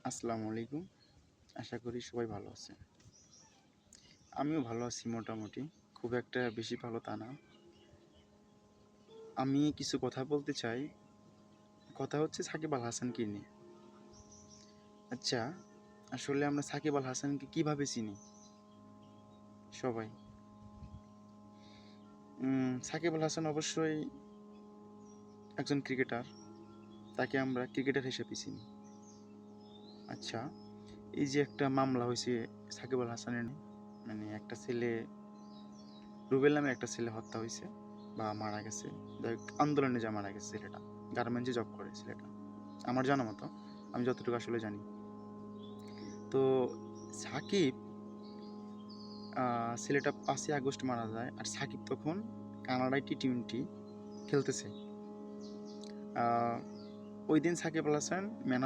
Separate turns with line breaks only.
আসসালামু আলাইকুম। আশা করি সবাই ভালো আছেন। আমিও ভালো আছি মোটামুটি। খুব একটা বেশি ভালো তা না। আমি কিছু কথা বলতে চাই। কথা হচ্ছে সাকিব আল হাসানকে নিয়ে। আচ্ছা, আসলে আমরা সাকিব আল হাসানকে কিভাবে চিনি? সবাই। সাকিব আল হাসান অবশ্যই একজন ক্রিকেটার। তাকে আমরা ক্রিকেটার হিসেবে চিনি। আচ্ছা, এই যে একটা মামলা হয়েছে সাকিব আল হাসানের নিয়ে, মানে একটা ছেলে রুবেল নামের একটা ছেলে হত্যা হয়েছে বা মারা গেছে। যাই হোক, আন্দোলনে যা মারা গেছে ছেলেটা। গার্মেন্টসে জব করে ছেলেটা। আমার জানা মতো, আমি যতটুকু আসলে জানি। তো সাকিব, ছেলেটা 5ই আগস্ট মারা যায়। আর সাকিব তখন কানাডায় টি-20 খেলতেছে। ওই দিন সাকিব আল হাসান ম্যান অফ